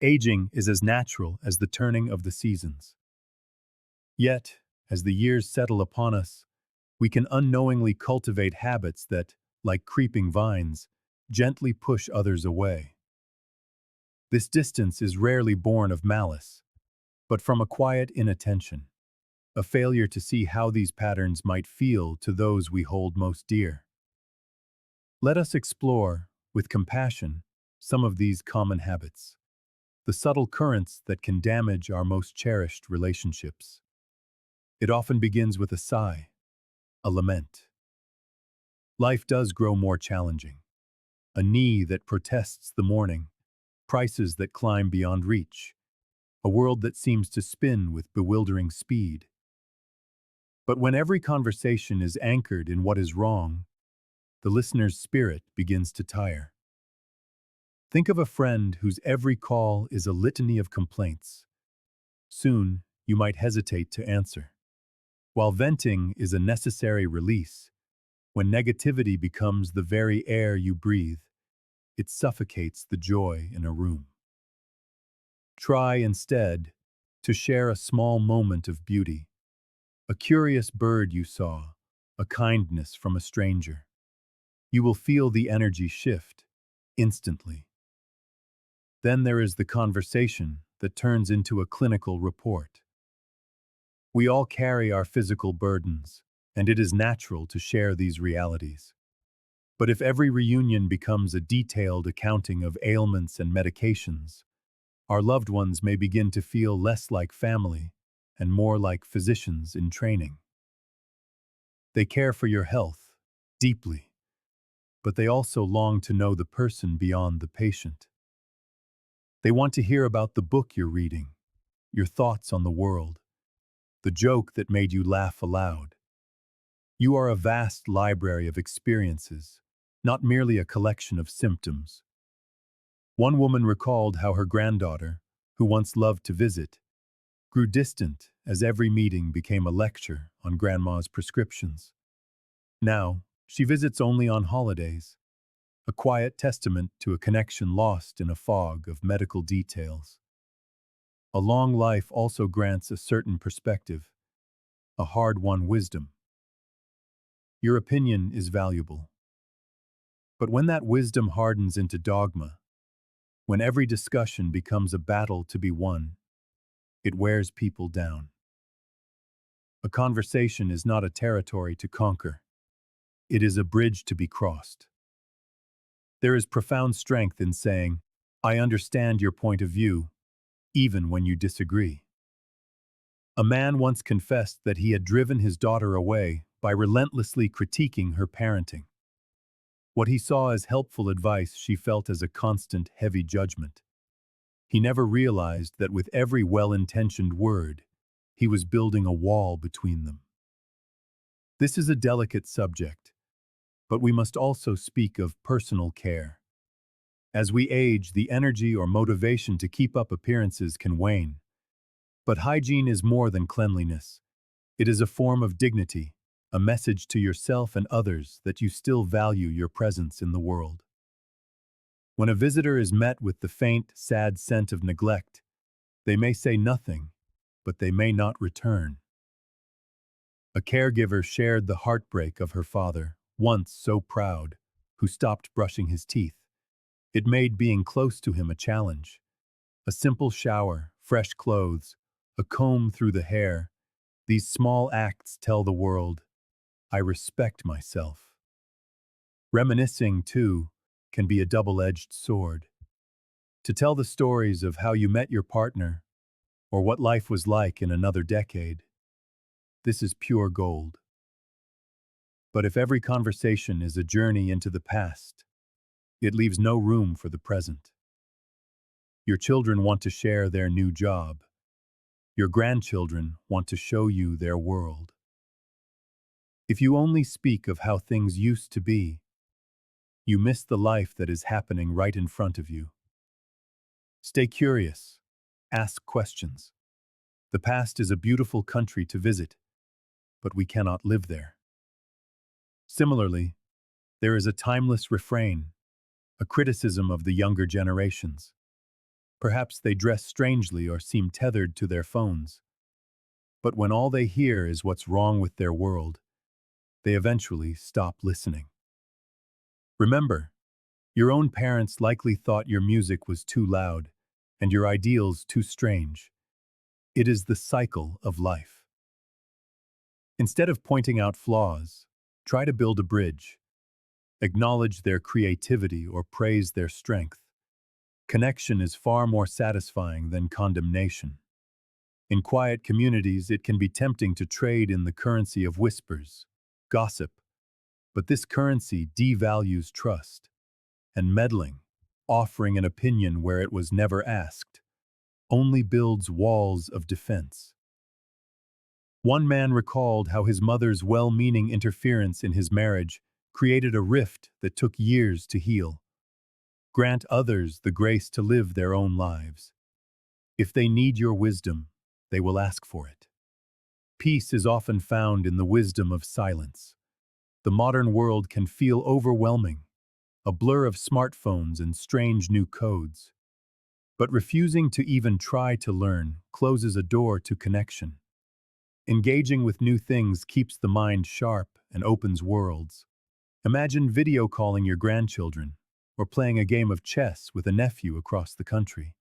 Aging is as natural as the turning of the seasons. Yet, as the years settle upon us, we can unknowingly cultivate habits that, like creeping vines, gently push others away. This distance is rarely born of malice, but from a quiet inattention, a failure to see how these patterns might feel to those we hold most dear. Let us explore, with compassion, some of these common habits, the subtle currents that can damage our most cherished relationships. It often begins with a sigh, a lament. Life does grow more challenging. A knee that protests the morning, prices that climb beyond reach, a world that seems to spin with bewildering speed. But when every conversation is anchored in what is wrong, the listener's spirit begins to tire. Think of a friend whose every call is a litany of complaints. Soon, you might hesitate to answer. While venting is a necessary release, when negativity becomes the very air you breathe, it suffocates the joy in a room. Try instead to share a small moment of beauty, a curious bird you saw, a kindness from a stranger. You will feel the energy shift instantly. Then there is the conversation that turns into a clinical report. We all carry our physical burdens, and it is natural to share these realities. But if every reunion becomes a detailed accounting of ailments and medications, our loved ones may begin to feel less like family and more like physicians in training. They care for your health deeply, but they also long to know the person beyond the patient. They want to hear about the book you're reading, your thoughts on the world, the joke that made you laugh aloud. You are a vast library of experiences, not merely a collection of symptoms. One woman recalled how her granddaughter, who once loved to visit, grew distant as every meeting became a lecture on grandma's prescriptions. Now, she visits only on holidays, a quiet testament to a connection lost in a fog of medical details. A long life also grants a certain perspective, a hard-won wisdom. Your opinion is valuable. But when that wisdom hardens into dogma, when every discussion becomes a battle to be won, it wears people down. A conversation is not a territory to conquer. It is a bridge to be crossed. There is profound strength in saying, "I understand your point of view," even when you disagree. A man once confessed that he had driven his daughter away by relentlessly critiquing her parenting. What he saw as helpful advice she felt as a constant, heavy judgment. He never realized that with every well-intentioned word, he was building a wall between them. This is a delicate subject, but we must also speak of personal care. As we age, the energy or motivation to keep up appearances can wane. But hygiene is more than cleanliness. It is a form of dignity, a message to yourself and others that you still value your presence in the world. When a visitor is met with the faint, sad scent of neglect, they may say nothing, but they may not return. A caregiver shared the heartbreak of her father, once so proud, who stopped brushing his teeth. It made being close to him a challenge. A simple shower, fresh clothes, a comb through the hair, these small acts tell the world, "I respect myself." Reminiscing, too, can be a double-edged sword. To tell the stories of how you met your partner, or what life was like in another decade, this is pure gold. But if every conversation is a journey into the past, it leaves no room for the present. Your children want to share their new job. Your grandchildren want to show you their world. If you only speak of how things used to be, you miss the life that is happening right in front of you. Stay curious. Ask questions. The past is a beautiful country to visit, but we cannot live there. Similarly, there is a timeless refrain, a criticism of the younger generations. Perhaps they dress strangely or seem tethered to their phones. But when all they hear is what's wrong with their world, they eventually stop listening. Remember, your own parents likely thought your music was too loud and your ideals too strange. It is the cycle of life. Instead of pointing out flaws, try to build a bridge. Acknowledge their creativity or praise their strength. Connection is far more satisfying than condemnation. In quiet communities, it can be tempting to trade in the currency of whispers, gossip, but this currency devalues trust, and meddling, offering an opinion where it was never asked, only builds walls of defense. One man recalled how his mother's well-meaning interference in his marriage created a rift that took years to heal. Grant others the grace to live their own lives. If they need your wisdom, they will ask for it. Peace is often found in the wisdom of silence. The modern world can feel overwhelming, a blur of smartphones and strange new codes. But refusing to even try to learn closes a door to connection. Engaging with new things keeps the mind sharp and opens worlds. Imagine video calling your grandchildren or playing a game of chess with a nephew across the country.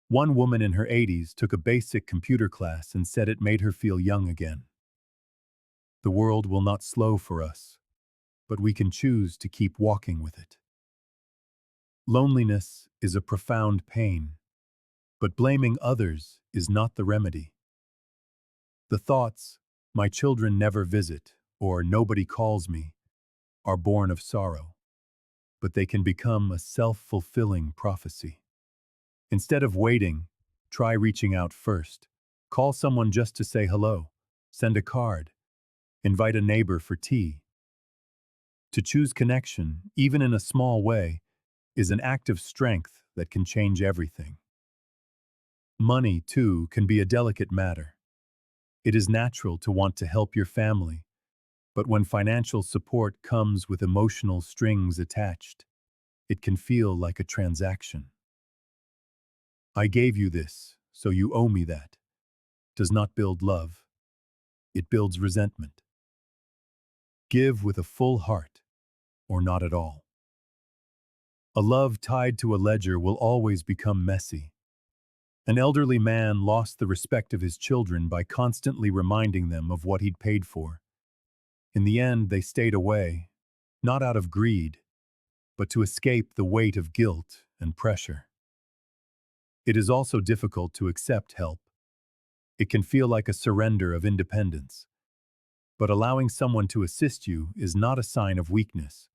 One woman in her 80s took a basic computer class and said it made her feel young again. The world will not slow for us, but we can choose to keep walking with it. Loneliness is a profound pain, but blaming others is not the remedy. The thoughts, "my children never visit," or "nobody calls me," are born of sorrow, but they can become a self-fulfilling prophecy. Instead of waiting, try reaching out first. Call someone just to say hello, send a card, invite a neighbor for tea. To choose connection, even in a small way, is an act of strength that can change everything. Money, too, can be a delicate matter. It is natural to want to help your family, but when financial support comes with emotional strings attached, it can feel like a transaction. "I gave you this, so you owe me that," does not build love. It builds resentment. Give with a full heart, or not at all. A love tied to a ledger will always become messy. An elderly man lost the respect of his children by constantly reminding them of what he'd paid for. In the end, they stayed away, not out of greed, but to escape the weight of guilt and pressure. It is also difficult to accept help. It can feel like a surrender of independence. But allowing someone to assist you is not a sign of weakness.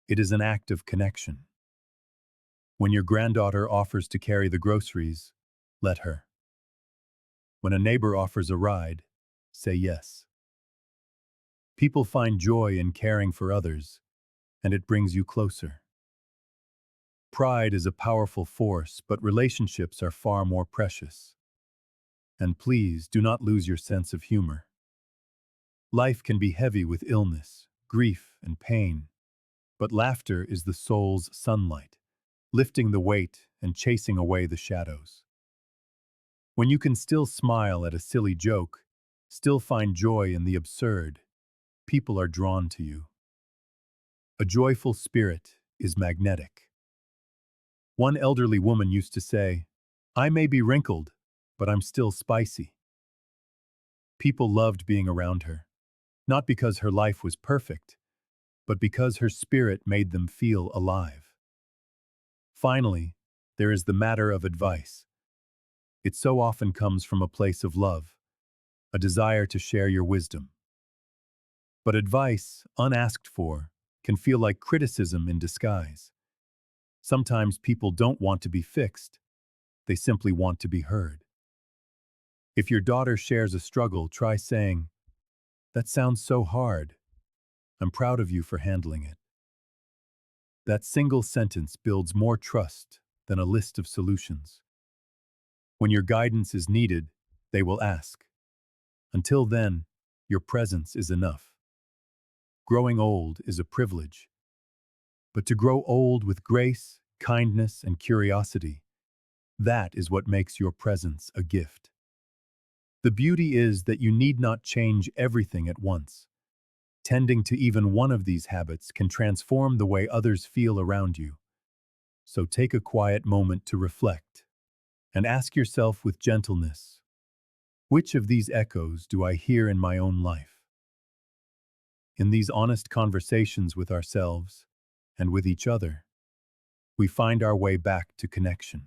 It is an act of connection. When your granddaughter offers to carry the groceries, let her. When a neighbor offers a ride, say yes. People find joy in caring for others, and it brings you closer. Pride is a powerful force, but relationships are far more precious. And please do not lose your sense of humor. Life can be heavy with illness, grief, and pain, but laughter is the soul's sunlight, lifting the weight and chasing away the shadows. When you can still smile at a silly joke, still find joy in the absurd, people are drawn to you. A joyful spirit is magnetic. One elderly woman used to say, "I may be wrinkled, but I'm still spicy." People loved being around her, not because her life was perfect, but because her spirit made them feel alive. Finally, there is the matter of advice. It so often comes from a place of love, a desire to share your wisdom. But advice, unasked for, can feel like criticism in disguise. Sometimes people don't want to be fixed, they simply want to be heard. If your daughter shares a struggle, try saying, "That sounds so hard. I'm proud of you for handling it." That single sentence builds more trust than a list of solutions. When your guidance is needed, they will ask. Until then, your presence is enough. Growing old is a privilege, but to grow old with grace, kindness, and curiosity That is what makes your presence a gift. The beauty is that you need not change everything at once. Tending to even one of these habits can transform the way others feel around you. So take a quiet moment to reflect and ask yourself with gentleness, which of these echoes do I hear in my own life? In these honest conversations with ourselves and with each other, we find our way back to connection.